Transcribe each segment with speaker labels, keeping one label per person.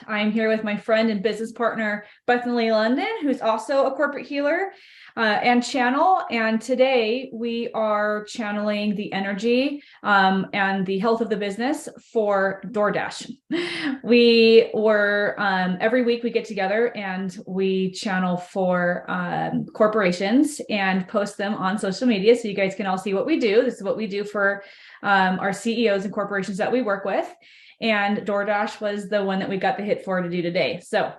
Speaker 1: I'm here with my friend and business partner, Bethany London, who's also a corporate healer and channel. And today we are channeling the energy and the health of the business for DoorDash. We were, every week we get together and we channel for corporations and post them on social media so you guys can all see what we do. This is what we do for our CEOs and corporations that we work with. And DoorDash was the one that we got the hit for to do today. So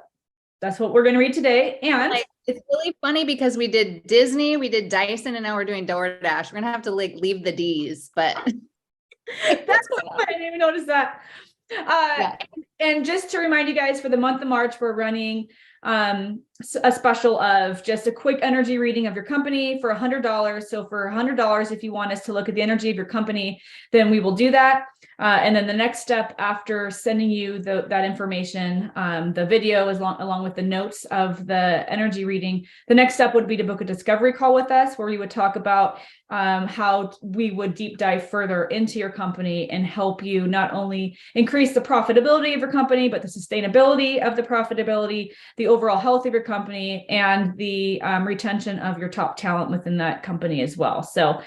Speaker 1: that's what we're going to read today. And
Speaker 2: it's really funny because we did Disney, we did Dyson, and now we're doing DoorDash. We're gonna have to leave the D's, but
Speaker 1: that's what I didn't even notice that. Yeah. And just to remind you guys, for the month of March, we're running a special of just a quick energy reading of your company for $100. So for $100, if you want us to look at the energy of your company, then we will do that. And then the next step after sending you that information, the video along with the notes of the energy reading, the next step would be to book a discovery call with us where we would talk about how we would deep dive further into your company and help you not only increase the profitability of your company, but the sustainability of the profitability, the overall health of your company, and the retention of your top talent within that company as well. So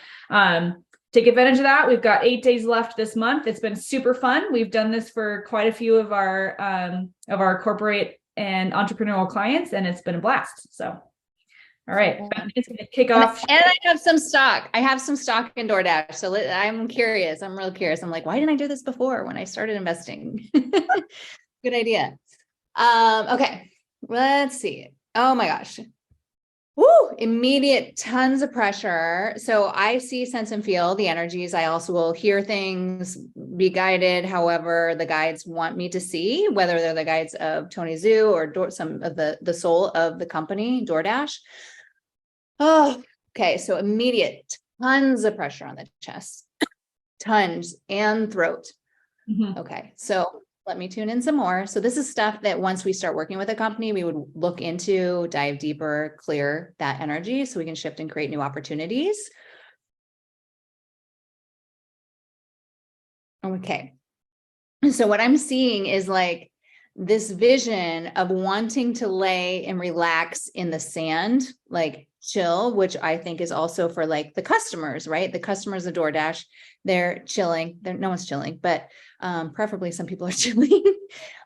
Speaker 1: take advantage of that. We've got 8 days left this month. It's been super fun. We've done this for quite a few of our corporate and entrepreneurial clients, and it's been a blast. So all right, Bethany's going to kick off.
Speaker 2: And I have some stock. I have some stock in DoorDash. So I'm curious. I'm real curious. I'm like, why didn't I do this before when I started investing? Good idea. Okay, let's see. Oh my gosh. Woo, immediate tons of pressure. So I see, sense, and feel the energies. I also will hear things, be guided however the guides want me to see, whether they're the guides of Tony Zhu or some of the soul of the company, DoorDash. Oh, okay. So immediate, tons of pressure on the chest, tons, and throat.
Speaker 1: Mm-hmm.
Speaker 2: Okay. So let me tune in some more. So this is stuff that once we start working with a company, we would look into, dive deeper, clear that energy so we can shift and create new opportunities. Okay. So what I'm seeing is like this vision of wanting to lay and relax in the sand, like chill, which I think is also for like the customers, right? The customers of DoorDash, they're chilling. No one's chilling, but preferably some people are chilling.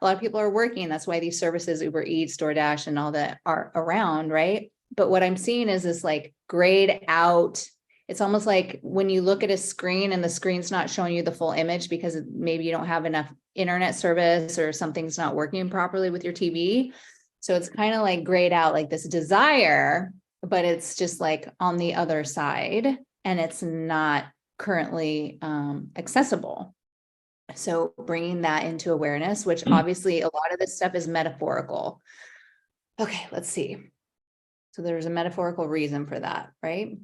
Speaker 2: A lot of people are working. That's why these services, Uber Eats, DoorDash, and all that are around, right? But what I'm seeing is this like grayed out. It's almost like when you look at a screen and the screen's not showing you the full image because maybe you don't have enough internet service or something's not working properly with your TV. So it's kind of like grayed out, like this desire, but it's just like on the other side and it's not currently accessible. So bringing that into awareness, which obviously a lot of this stuff is metaphorical. Okay, let's see. So there's a metaphorical reason for that, right?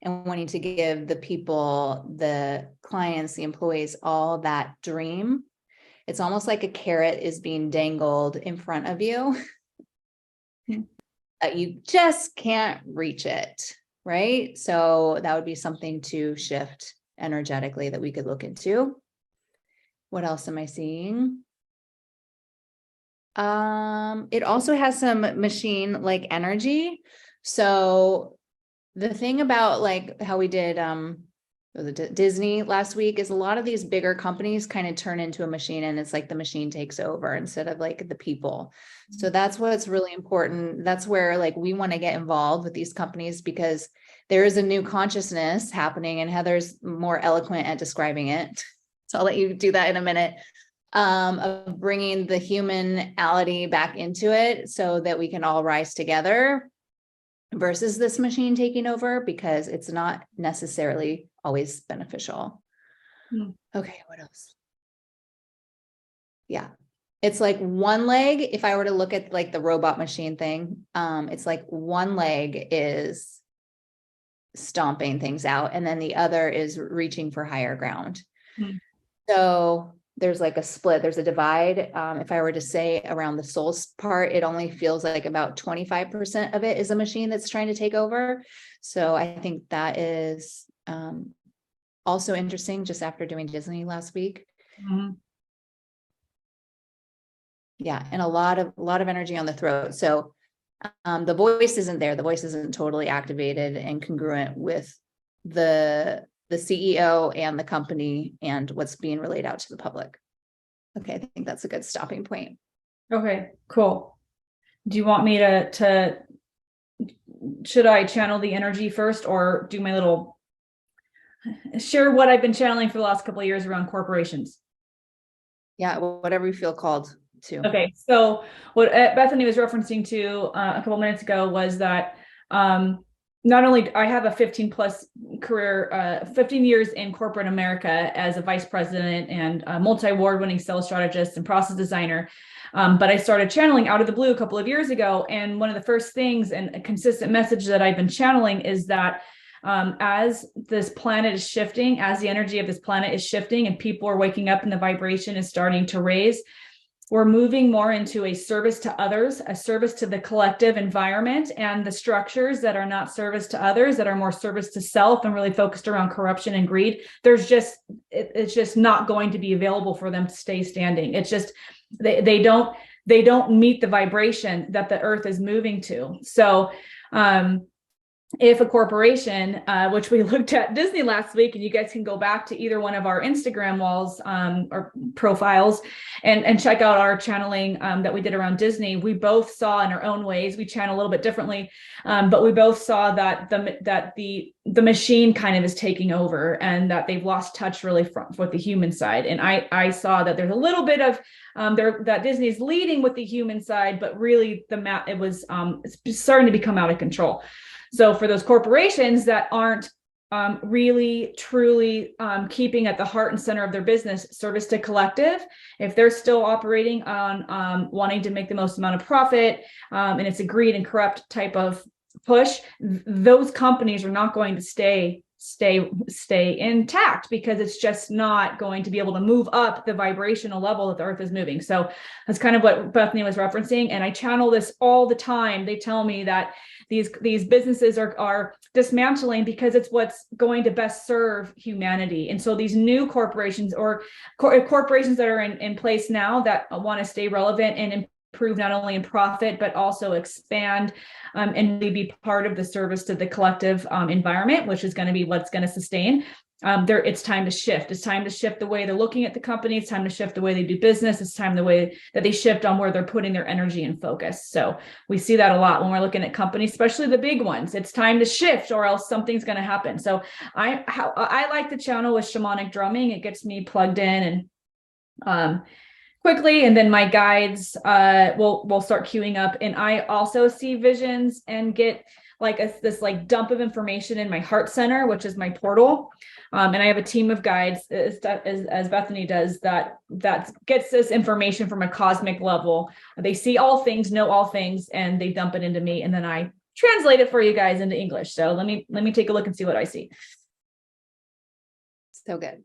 Speaker 2: And wanting to give the people, the clients, the employees, all that dream. It's almost like a carrot is being dangled in front of you that you just can't reach it, right? So that would be something to shift energetically that we could look into. What else am I seeing? It also has some machine like energy. So the thing about like how we did Disney last week is a lot of these bigger companies kind of turn into a machine and it's like the machine takes over instead of like the people. So that's what's really important. That's where like we want to get involved with these companies because there is a new consciousness happening and Heather's more eloquent at describing it. So I'll let you do that in a minute. Of bringing the humanality back into it so that we can all rise together versus this machine taking over because it's not necessarily always beneficial. Okay, what else? Yeah, it's like one leg. If I were to look at like the robot machine thing, it's like one leg is stomping things out and then the other is reaching for higher ground. So there's like a split, there's a divide. If I were to say around the soul part, it only feels like about 25% of it is a machine that's trying to take over. So I think that is also interesting just after doing Disney last week. Yeah. And a lot of energy on the throat. So the voice isn't there. The voice isn't totally activated and congruent with the CEO and the company and what's being relayed out to the public. Okay, I think that's a good stopping point.
Speaker 1: Okay, cool. Do you want me to should I channel the energy first or do my little share what I've been channeling for the last couple of years around corporations?
Speaker 2: Yeah, whatever you feel called to.
Speaker 1: Okay, so what Bethany was referencing to a couple minutes ago was that not only I have a 15 plus career, 15 years in corporate America as a vice president and a multi-award winning sales strategist and process designer. But I started channeling out of the blue a couple of years ago. And one of the first things and a consistent message that I've been channeling is that as this planet is shifting, as the energy of this planet is shifting and people are waking up and the vibration is starting to raise, we're moving more into a service to others, a service to the collective environment, and the structures that are not service to others, that are more service to self and really focused around corruption and greed. It's just not going to be available for them to stay standing. It's just, they don't meet the vibration that the earth is moving to. So, if a corporation, which we looked at Disney last week, and you guys can go back to either one of our Instagram walls or profiles and check out our channeling that we did around Disney. We both saw in our own ways, we channel a little bit differently, but we both saw that the machine kind of is taking over and that they've lost touch really with the human side. And I saw that there's a little bit of that Disney's leading with the human side, but really it was it's starting to become out of control. So for those corporations that aren't really, truly keeping at the heart and center of their business, service to collective, if they're still operating on wanting to make the most amount of profit, and it's a greed and corrupt type of push, those companies are not going to stay intact because it's just not going to be able to move up the vibrational level that the earth is moving. So that's kind of what Bethany was referencing. And I channel this all the time. They tell me that these businesses are dismantling because it's what's going to best serve humanity. And so these new corporations or corporations that are in place now that want to stay relevant and improve not only in profit, but also expand and really be part of the service to the collective environment, which is going to be what's going to sustain. It's time to shift. It's time to shift the way they're looking at the company. It's time to shift the way they do business. It's time the way that they shift on where they're putting their energy and focus. So we see that a lot when we're looking at companies, especially the big ones. It's time to shift or else something's going to happen. So I like the channel with shamanic drumming. It gets me plugged in and quickly, and then my guides will start queuing up. And I also see visions and get like this like dump of information in my heart center, which is my portal. And I have a team of guides, as Bethany does, that gets this information from a cosmic level. They see all things, know all things, and they dump it into me, and then I translate it for you guys into English. So let me take a look and see what I see.
Speaker 2: So good.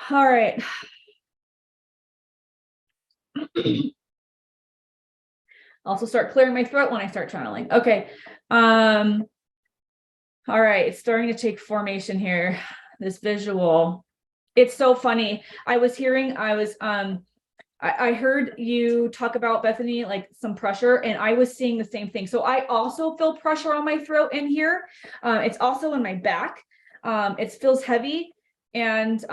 Speaker 1: All right. Also start clearing my throat when I start channeling. Okay. All right, it's starting to take formation here. This visual. It's so funny. I heard you talk about, Bethany, like some pressure, and I was seeing the same thing. So I also feel pressure on my throat in here. It's also in my back. It feels heavy. And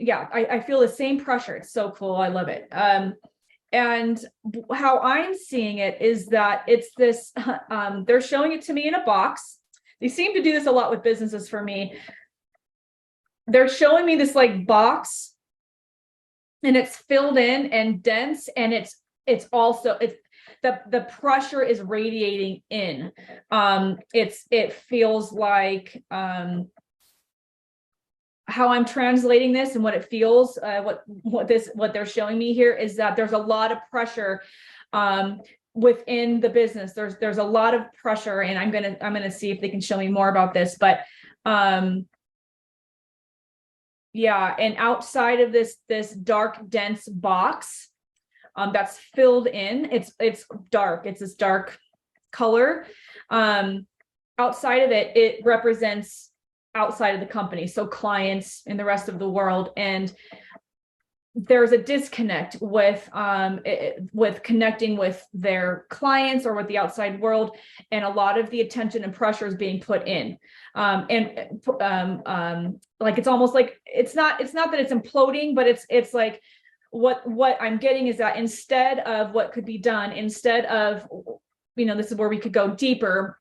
Speaker 1: yeah, I feel the same pressure. It's so cool. I love it. And how I'm seeing it is that it's this, they're showing it to me in a box. They seem to do this a lot with businesses for me. They're showing me this like box, and it's filled in and dense, and it's the pressure is radiating in. It feels like how I'm translating this and what it feels, what they're showing me here is that there's a lot of pressure within the business. There's a lot of pressure, and I'm gonna see if they can show me more about this. But yeah, and outside of this dark, dense box that's filled in, it's dark. It's this dark color. Outside of it, it represents outside of the company, so clients in the rest of the world. And there's a disconnect with with connecting with their clients or with the outside world, and a lot of the attention and pressure is being put in, like it's almost like it's not that it's imploding, but it's like what I'm getting is that instead of what could be done, instead of, this is where we could go deeper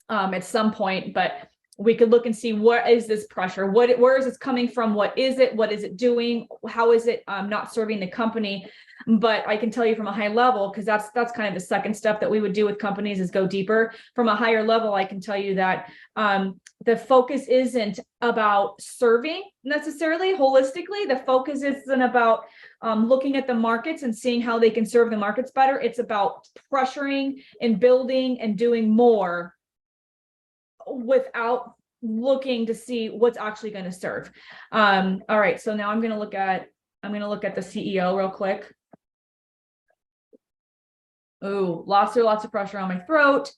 Speaker 1: at some point, but we could look and see, what is this pressure? Where is this coming from? What is it doing? How is it not serving the company? But I can tell you from a high level, because that's kind of the second step that we would do with companies, is go deeper. From a higher level, I can tell you that the focus isn't about serving necessarily holistically. The focus isn't about looking at the markets and seeing how they can serve the markets better. It's about pressuring and building and doing more without looking to see what's actually going to serve. All right, so now I'm going to look at the CEO real quick. Oh, lots of pressure on my throat.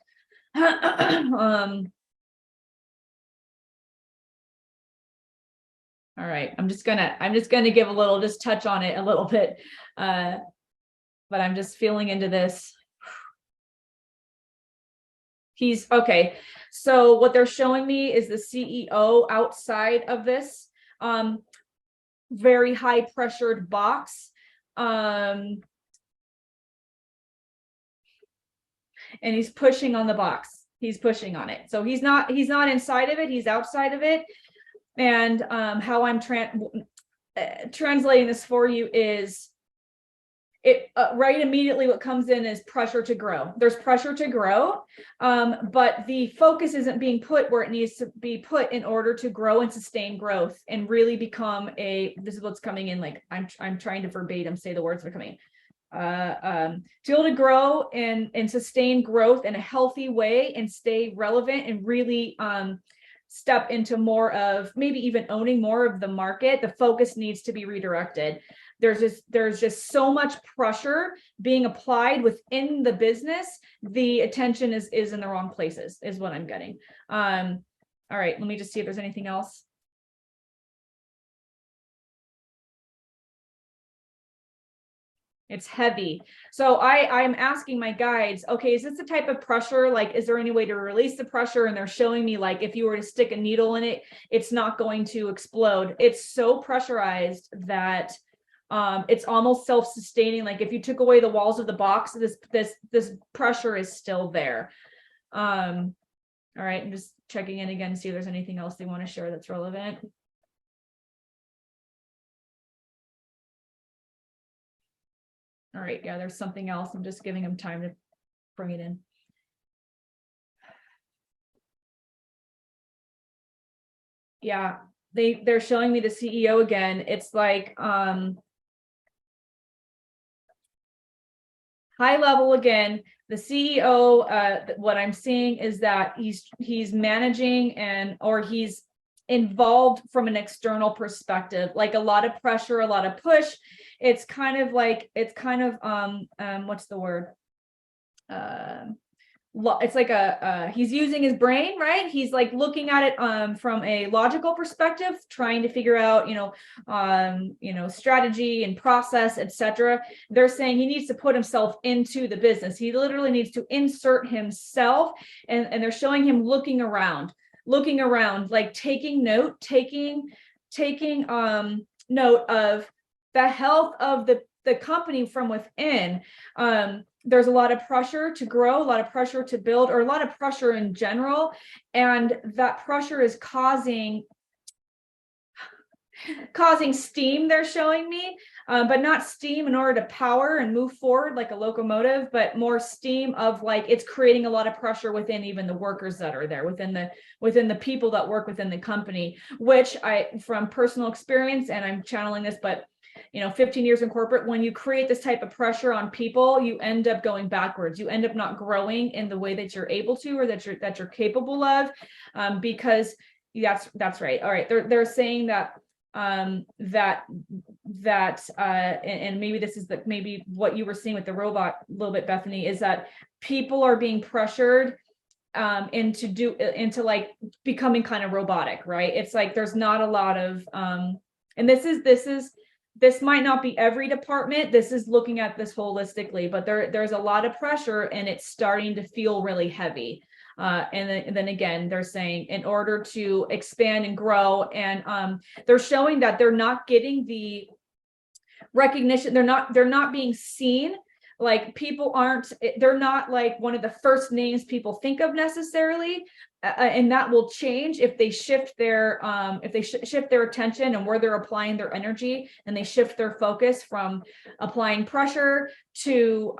Speaker 1: All right, I'm just gonna give a little, just touch on it a little bit, but I'm just feeling into this. He's okay. So what they're showing me is the CEO outside of this very high pressured box. And he's pushing on the box. He's pushing on it. So he's not inside of it, he's outside of it. And how I'm translating this for you is, right immediately what comes in is pressure to grow. There's pressure to grow, but the focus isn't being put where it needs to be put in order to grow and sustain growth and really become this is what's coming in. Like I'm trying to verbatim say the words that are coming in. To be able to grow and sustain growth in a healthy way and stay relevant and really step into more of, maybe even owning more of the market, the focus needs to be redirected. There's just so much pressure being applied within the business. The attention is in the wrong places, is what I'm getting. All right, let me just see if there's anything else. It's heavy. So I'm asking my guides, okay, is this the type of pressure? Like, is there any way to release the pressure? And they're showing me, like, if you were to stick a needle in it, it's not going to explode. It's so pressurized that it's almost self-sustaining. Like if you took away the walls of the box, this pressure is still there. All right, I'm just checking in again to see if there's anything else they want to share that's relevant. All right, yeah, there's something else. I'm just giving them time to bring it in. Yeah, they're showing me the CEO again. It's like high level again. The CEO, what I'm seeing is that he's managing or he's involved from an external perspective, like a lot of pressure, a lot of push. It's kind of what's the word? It's like he's using his brain, right? He's like looking at it from a logical perspective, trying to figure out, strategy and process, etc. They're saying he needs to put himself into the business. He literally needs to insert himself, and they're showing him looking around, like taking note of the health of the company from within. There's a lot of pressure to grow, a lot of pressure to build, or a lot of pressure in general. And that pressure is causing steam, they're showing me, but not steam in order to power and move forward like a locomotive, but more steam of like, it's creating a lot of pressure within even the workers that are there, within the people that work within the company, which from personal experience, and I'm channeling this, but 15 years in corporate, when you create this type of pressure on people, you end up going backwards. You end up not growing in the way that you're able to, or that you're capable of, because that's right. All right. They're saying that, and maybe this is maybe what you were seeing with the robot a little bit, Bethany, is that people are being pressured into like becoming kind of robotic, right? It's like there's not a lot of and this is this might not be every department. This is looking at this holistically, but there's a lot of pressure and it's starting to feel really heavy. And then again, they're saying in order to expand and grow, and they're showing that they're not getting the recognition. They're not being seen. Like people they're not like one of the first names people think of necessarily. And that will change if they shift their shift their attention and where they're applying their energy, and they shift their focus from applying pressure to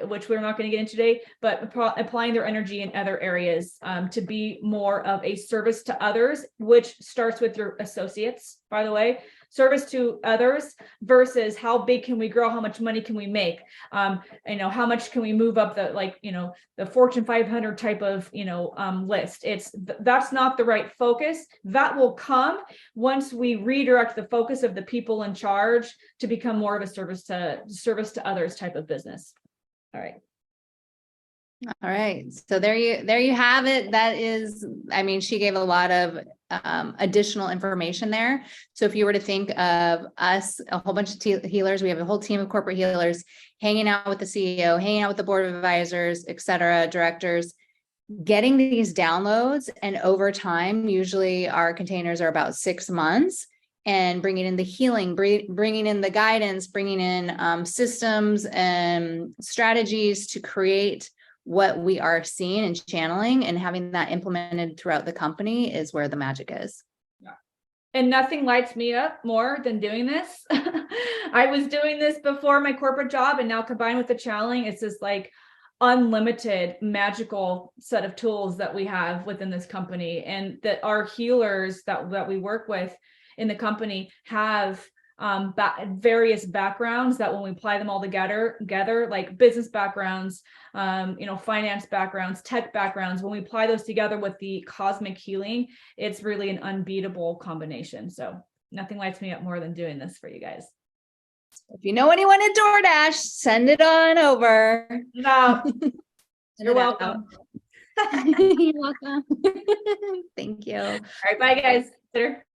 Speaker 1: which we're not going to get into today, but applying their energy in other areas, to be more of a service to others, which starts with your associates, by the way. Service to others versus how big can we grow, how much money can we make, how much can we move up the Fortune 500 type of list. That's not the right focus. That will come once we redirect the focus of the people in charge to become more of a service to others type of business. All right.
Speaker 2: All right. So there you have it. That is, I mean, she gave a lot of additional information there. So if you were to think of us, a whole bunch of healers, we have a whole team of corporate healers hanging out with the CEO, hanging out with the board of advisors, et cetera, directors, getting these downloads. And over time, usually our containers are about 6 months, and bringing in the healing, bringing in the guidance, bringing in systems and strategies to create what we are seeing and channeling, and having that implemented throughout the company is where the magic is.
Speaker 1: Yeah. And nothing lights me up more than doing this. I was doing this before my corporate job, and now combined with the channeling, it's this like unlimited magical set of tools that we have within this company, and that our healers that we work with in the company have various backgrounds that when we apply them all together, like business backgrounds, finance backgrounds, tech backgrounds, when we apply those together with the cosmic healing, it's really an unbeatable combination. So nothing lights me up more than doing this for you guys.
Speaker 2: If you know anyone at DoorDash, send it on over.
Speaker 1: No, you're welcome.
Speaker 2: You're welcome. Thank you.
Speaker 1: All right, bye guys. Later.